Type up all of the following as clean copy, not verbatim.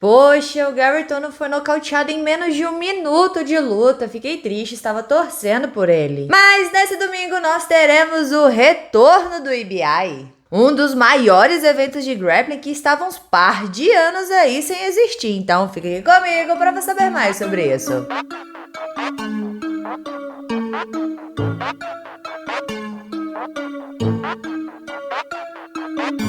Poxa, o Gary Tono foi nocauteado em menos de 1 minuto de luta. Fiquei triste, estava torcendo por ele. Mas nesse domingo nós teremos o retorno do EBI. Um dos maiores eventos de grappling que estavam uns par de anos aí sem existir. Então fica aqui comigo para saber mais sobre isso.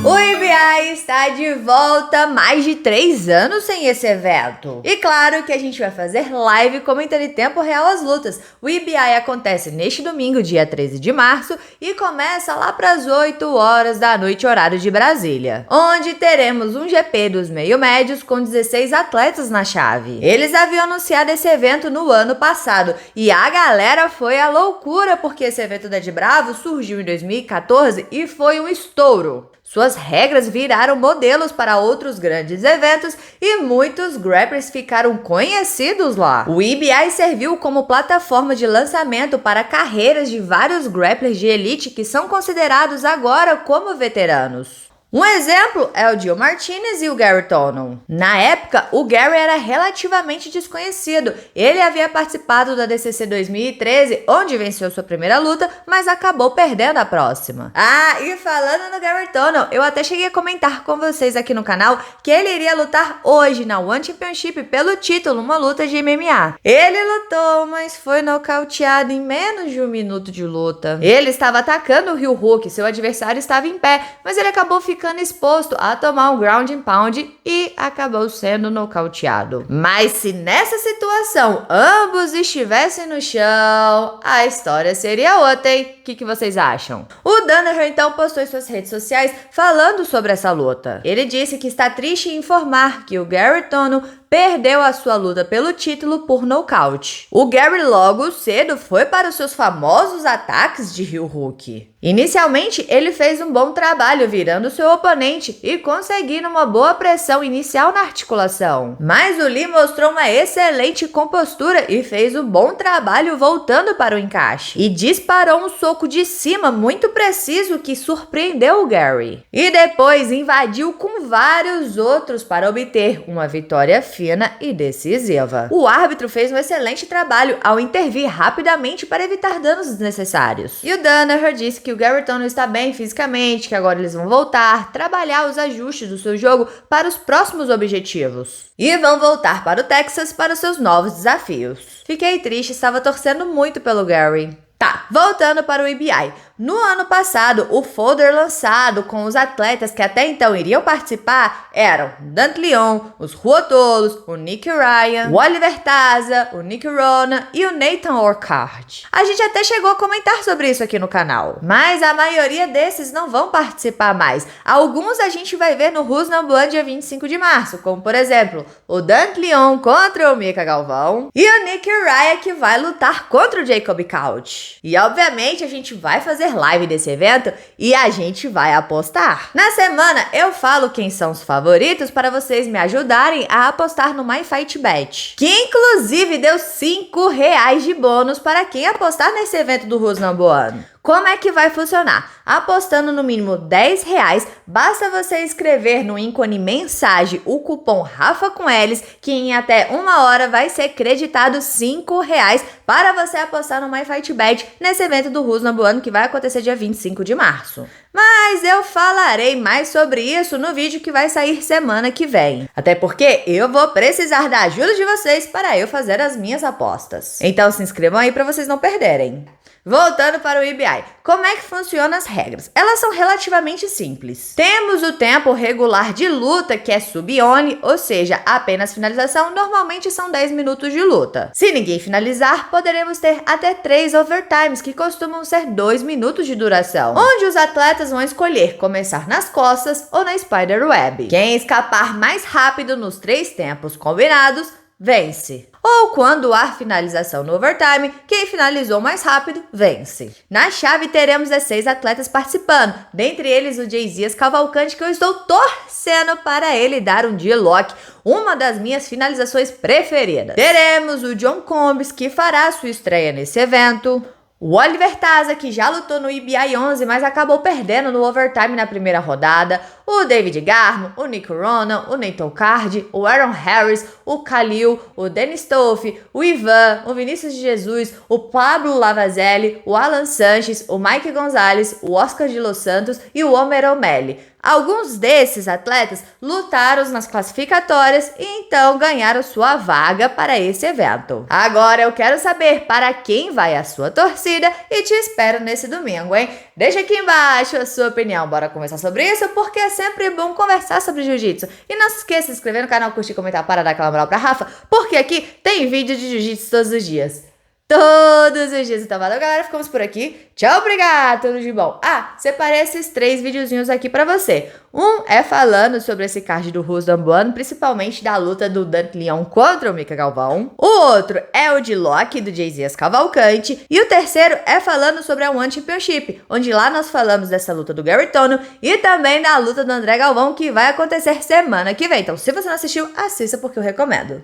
O EBI está de volta, mais de 3 anos sem esse evento. E claro que a gente vai fazer live comentando em tempo real as lutas. O EBI acontece neste domingo, dia 13 de março, e começa lá para as 8 horas da noite, horário de Brasília, onde teremos um GP dos meio-médios com 16 atletas na chave. Eles haviam anunciado esse evento no ano passado, e a galera foi à loucura porque esse evento da de Bravo surgiu em 2014 e foi um estouro. Suas regras viraram modelos para outros grandes eventos e muitos grapplers ficaram conhecidos lá. O EBI serviu como plataforma de lançamento para carreiras de vários grapplers de elite que são considerados agora como veteranos. Um exemplo é o Gil Martinez e o Gary Tonon. Na época, o Gary era relativamente desconhecido. Ele havia participado da DCC 2013, onde venceu sua primeira luta, mas acabou perdendo a próxima. Ah, e falando no Gary Tonon, eu até cheguei a comentar com vocês aqui no canal que ele iria lutar hoje na One Championship pelo título, uma luta de MMA. Ele lutou, mas foi nocauteado em menos de 1 minuto de luta. Ele estava atacando o Heel Hook, seu adversário estava em pé, mas ele acabou ficando exposto a tomar um ground and pound e acabou sendo nocauteado. Mas se nessa situação ambos estivessem no chão, a história seria outra, hein? O que vocês acham? O Danaher então postou em suas redes sociais falando sobre essa luta. Ele disse que está triste em informar que o Gary Tonon perdeu a sua luta pelo título por nocaute. O Gary logo cedo foi para os seus famosos ataques de heel hook. Inicialmente, ele fez um bom trabalho virando seu oponente e conseguindo uma boa pressão inicial na articulação. Mas o Lee mostrou uma excelente compostura e fez um bom trabalho voltando para o encaixe. E disparou um soco de cima muito preciso que surpreendeu o Gary. E depois invadiu com vários outros para obter uma vitória fina e decisiva. O árbitro fez um excelente trabalho ao intervir rapidamente para evitar danos desnecessários. E o Danaher disse que o Gary Tonon está bem fisicamente, que agora eles vão voltar, trabalhar os ajustes do seu jogo para os próximos objetivos. E vão voltar para o Texas para os seus novos desafios. Fiquei triste, estava torcendo muito pelo Gary. Tá, voltando para o EBI. No ano passado, o folder lançado com os atletas que até então iriam participar eram Dante Leon, os Ruotolos, o Nick Ryan, o Oliver Taza, o Nick Rona e o Nathan Orchard. A gente até chegou a comentar sobre isso aqui no canal, mas a maioria desses não vão participar mais. Alguns a gente vai ver no Who's Number One dia 25 de março, como por exemplo, o Dante Leon contra o Mika Galvão e o Nick Ryan que vai lutar contra o Jacob Couch. E obviamente a gente vai fazer live desse evento e a gente vai apostar. Na semana eu falo quem são os favoritos para vocês me ajudarem a apostar no MyFightBet, que inclusive deu R$5 de bônus para quem apostar nesse evento do Who's Number One. Como é que vai funcionar? Apostando no mínimo R$10, basta você escrever no ícone mensagem o cupom Rafa com L's, que em até 1 hora vai ser creditado R$5 para você apostar no MyFightBet nesse evento do Who's Number One que vai acontecer dia 25 de março. Mas eu falarei mais sobre isso no vídeo que vai sair semana que vem. Até porque eu vou precisar da ajuda de vocês para eu fazer as minhas apostas. Então se inscrevam aí para vocês não perderem. Voltando para o EBI, como é que funcionam as regras? Elas são relativamente simples. Temos o tempo regular de luta, que é sub-only, ou seja, apenas finalização, normalmente são 10 minutos de luta. Se ninguém finalizar, poderemos ter até 3 overtimes, que costumam ser 2 minutos de duração, onde os atletas vão escolher começar nas costas ou na spiderweb. Quem escapar mais rápido nos 3 tempos combinados, vence. Ou quando há finalização no overtime, quem finalizou mais rápido, vence. Na chave teremos 16 atletas participando, dentre eles o Jayzias Cavalcante, que eu estou torcendo para ele dar um D-Lock, uma das minhas finalizações preferidas. Teremos o John Combs, que fará sua estreia nesse evento, O Oliver Taza, que já lutou no IBI 11, mas acabou perdendo no overtime na primeira rodada. O David Garmo, o Nick Ronan, o Nathan Card, o Aaron Harris, o Khalil, o Dennis Toff, o Ivan, o Vinícius de Jesus, o Pablo Lavazelli, o Alan Sanches, o Mike Gonzalez, o Oscar de Los Santos e o Homer O'Malley. Alguns desses atletas lutaram nas classificatórias e então ganharam sua vaga para esse evento. Agora eu quero saber para quem vai a sua torcida e te espero nesse domingo, hein? Deixa aqui embaixo a sua opinião. Bora conversar sobre isso porque é sempre bom conversar sobre jiu-jitsu. E não se esqueça de se inscrever no canal, curtir, comentar para dar aquela moral pra Rafa, porque aqui tem vídeo de jiu-jitsu todos os dias. Todos os dias. Então, valeu, galera. Ficamos por aqui. Tchau, obrigado. Tudo de bom. Separei esses 3 videozinhos aqui pra você. Um é falando sobre esse card do Ruslan Buano, principalmente da luta do Dante Leon contra o Mika Galvão. O outro é o de Loki, do Jay-Z Cavalcante. E o terceiro é falando sobre a One Championship, onde lá nós falamos dessa luta do Gary Tono e também da luta do André Galvão, que vai acontecer semana que vem. Então, se você não assistiu, assista porque eu recomendo.